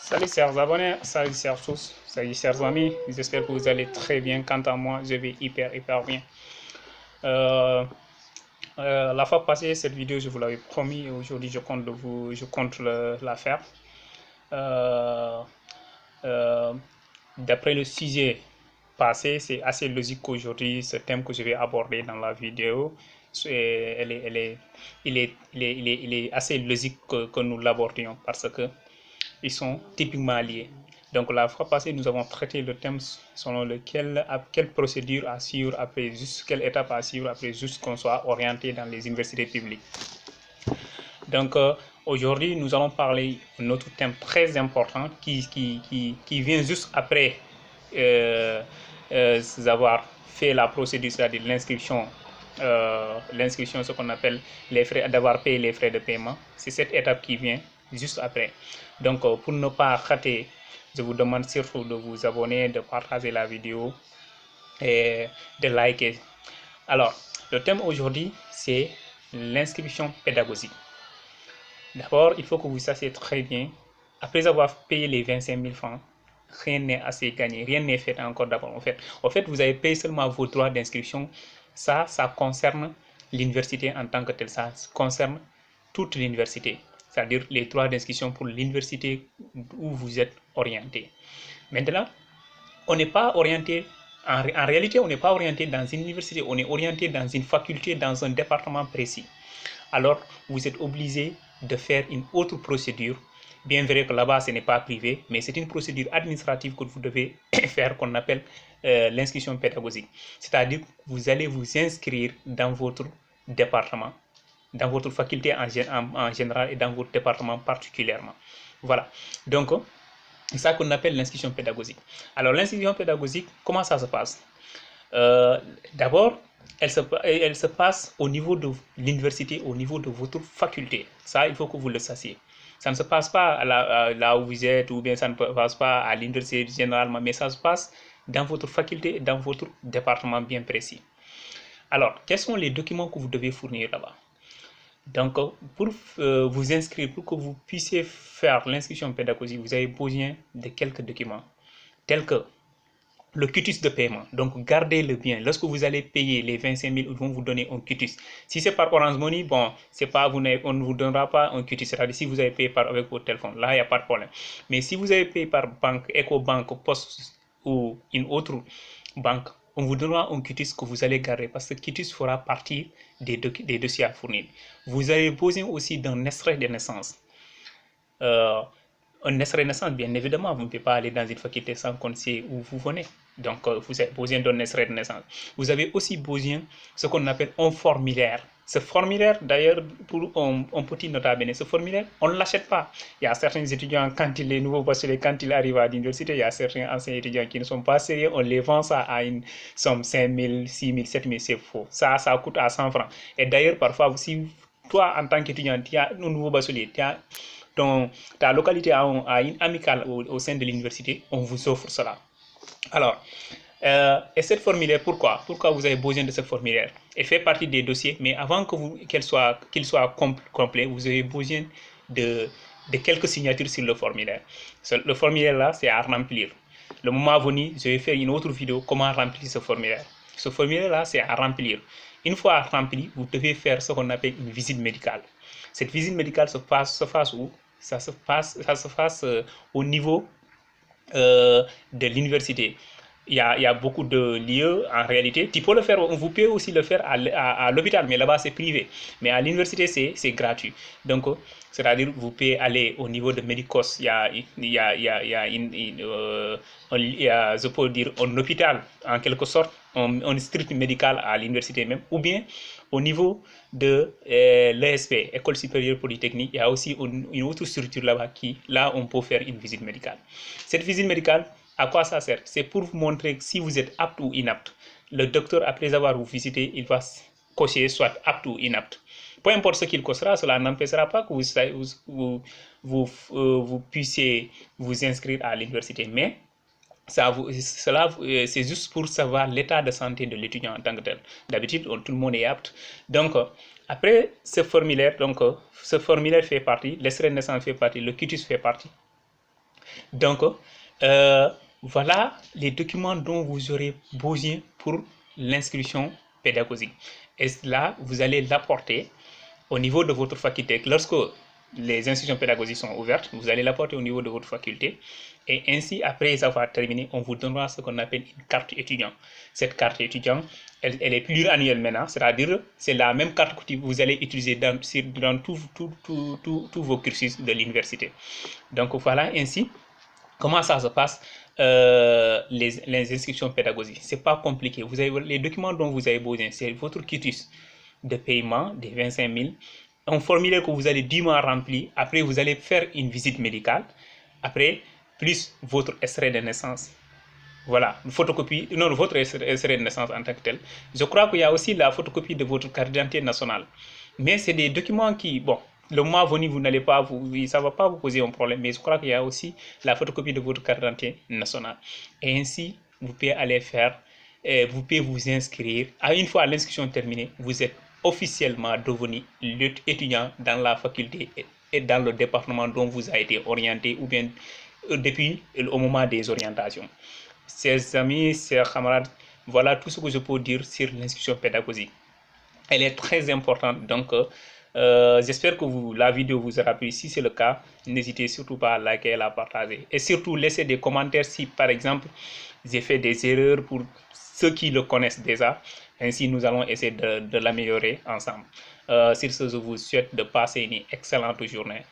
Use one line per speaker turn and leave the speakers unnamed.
Salut chers abonnés, salut chers tous, salut chers amis, j'espère que vous allez très bien. Quant à moi, je vais hyper bien. Euh, la fois passée, cette vidéo, je vous l'avais promis et aujourd'hui, je compte la faire. Euh, euh, D'après le sujet passé, c'est assez logique qu'aujourd'hui, ce thème que je vais aborder dans la vidéo, il est assez logique que nous l'abordions parce que ils sont typiquement liés. Donc la fois passée, nous avons traité le thème selon lequel, quelle procédure à suivre après juste, quelle étape à suivre après juste qu'on soit orienté dans les universités publiques. Donc aujourd'hui, nous allons parler d'un autre thème très important qui vient juste après avoir fait la procédure, c'est-à-dire l'inscription, ce qu'on appelle les frais, d'avoir payé les frais de paiement. C'est cette étape qui vient juste après. Donc, pour ne pas rater, je vous demande surtout de vous abonner, de partager la vidéo et de liker. Alors, le thème aujourd'hui, c'est l'inscription pédagogique. D'abord, il faut que vous sachiez très bien, après avoir payé les 25 000 francs, rien n'est assez gagné, rien n'est fait encore d'abord. En fait, vous avez payé seulement vos droits d'inscription. Ça concerne l'université en tant que telle. Ça concerne toute l'université, c'est-à-dire les droits d'inscription pour l'université où vous êtes orienté. Maintenant, on n'est pas orienté, en réalité, on n'est pas orienté dans une université, on est orienté dans une faculté, dans un département précis. Alors, vous êtes obligé de faire une autre procédure. Bien vrai que là-bas, ce n'est pas privé, mais c'est une procédure administrative que vous devez faire qu'on appelle l'inscription pédagogique. C'est-à-dire que vous allez vous inscrire dans votre département, dans votre faculté en général et dans votre département particulièrement. Voilà. Donc, c'est ça qu'on appelle l'inscription pédagogique. Alors, l'inscription pédagogique, comment ça se passe? D'abord, elle se passe au niveau de l'université, au niveau de votre faculté. Ça, il faut que vous le sachiez. Ça ne se passe pas là où vous êtes, ou bien ça ne se passe pas à l'université généralement, mais ça se passe dans votre faculté, dans votre département bien précis. Alors, quels sont les documents que vous devez fournir là-bas? Donc, pour vous inscrire, pour que vous puissiez faire l'inscription pédagogique, vous avez besoin de quelques documents, tels que le quitus de paiement. Donc, gardez-le bien. Lorsque vous allez payer les 25 000, ils vont vous donner un quitus. Si c'est par Orange Money, bon, c'est pas, on ne vous donnera pas un quitus. C'est-à-dire si vous avez payé avec votre téléphone, là, il n'y a pas de problème. Mais si vous avez payé par banque, EcoBank, Poste ou une autre banque, on vous donnera un quitus que vous allez garder parce que le quitus fera partie des dossiers à fournir. Vous avez besoin aussi d'un extrait de naissance. Un extrait de naissance, bien évidemment, vous ne pouvez pas aller dans une faculté sans qu'on sait où vous venez. Donc, vous avez besoin d'un extrait de naissance. Vous avez aussi besoin de ce qu'on appelle un formulaire. Ce formulaire, d'ailleurs, pour un petit nota bene, ce formulaire, on ne l'achète pas. Il y a certains étudiants, les nouveaux bacheliers, quand ils arrivent à l'université, il y a certains anciens étudiants qui ne sont pas sérieux, on les vend ça à une somme 5 000, 6 000, 7 000, c'est faux. Ça coûte à 100 francs. Et d'ailleurs, parfois, si toi, en tant qu'étudiant, tu as un nouveau bachelier, tu as ta localité a une amicale au sein de l'université, on vous offre cela. Alors, et cette formulaire, pourquoi vous avez besoin de ce formulaire? Elle fait partie des dossiers, mais avant qu'il soit complet, vous avez besoin de quelques signatures sur le formulaire. Le formulaire là, c'est à remplir. Le moment venu, je vais faire une autre vidéo comment remplir ce formulaire. Ce formulaire là, c'est à remplir. Une fois rempli, vous devez faire ce qu'on appelle une visite médicale. Cette visite médicale se passe où? Ça se passe au niveau de l'université. Il y a beaucoup de lieux en réalité. Tu peux le faire, vous pouvez aussi le faire à l'hôpital, mais là-bas c'est privé. Mais à l'université c'est gratuit. Donc, c'est-à-dire vous pouvez aller au niveau de Médicos. Il y a, je peux dire, un hôpital en quelque sorte, un district médical à l'université même, ou bien au niveau de l'ESP, École supérieure polytechnique, il y a aussi une autre structure là-bas là, on peut faire une visite médicale. Cette visite médicale, à quoi ça sert? C'est pour vous montrer si vous êtes apte ou inapte. Le docteur, après avoir vous visité, il va cocher soit apte ou inapte. Peu importe ce qu'il cochera, cela n'empêchera pas que vous puissiez vous inscrire à l'université. Mais c'est juste pour savoir l'état de santé de l'étudiant en tant que tel. D'habitude, tout le monde est apte. Donc, après ce formulaire fait partie, l'extrait de naissance fait partie, le quitus fait partie. Donc, voilà les documents dont vous aurez besoin pour l'inscription pédagogique. Et là, vous allez l'apporter au niveau de votre faculté. Lorsque les institutions pédagogiques sont ouvertes, vous allez l'apporter au niveau de votre faculté. Et ainsi, après avoir terminé, on vous donnera ce qu'on appelle une carte étudiant. Cette carte étudiant, elle est pluriannuelle maintenant, c'est-à-dire c'est la même carte que vous allez utiliser dans tous vos cursus de l'université. Donc voilà ainsi comment ça se passe, les inscriptions pédagogiques. C'est pas compliqué. Vous avez les documents dont vous avez besoin, c'est votre quitus de paiement des 25 000, un formulaire que vous allez dûment remplir. Après, vous allez faire une visite médicale. Après, plus votre extrait de naissance. Voilà, une photocopie, non, votre extrait de naissance en tant que tel. Je crois qu'il y a aussi la photocopie de votre carte d'identité nationale. Mais c'est des documents qui, bon, le mois venu, vous n'allez pas, ça ne va pas vous poser un problème. Mais je crois qu'il y a aussi la photocopie de votre carte d'identité nationale. Et ainsi, vous pouvez aller faire, vous pouvez vous inscrire. Une fois l'inscription terminée, vous êtes officiellement devenu étudiant dans la faculté et dans le département dont vous avez été orienté ou bien depuis au moment des orientations. Chers amis, chers camarades, voilà tout ce que je peux dire sur l'inscription pédagogique. Elle est très importante, donc j'espère que la vidéo vous aura plu. Si c'est le cas, n'hésitez surtout pas à liker et à la partager. Et surtout, laissez des commentaires si, par exemple, j'ai fait des erreurs pour ceux qui le connaissent déjà. Ainsi, nous allons essayer de l'améliorer ensemble. Sur ce, je vous souhaite de passer une excellente journée.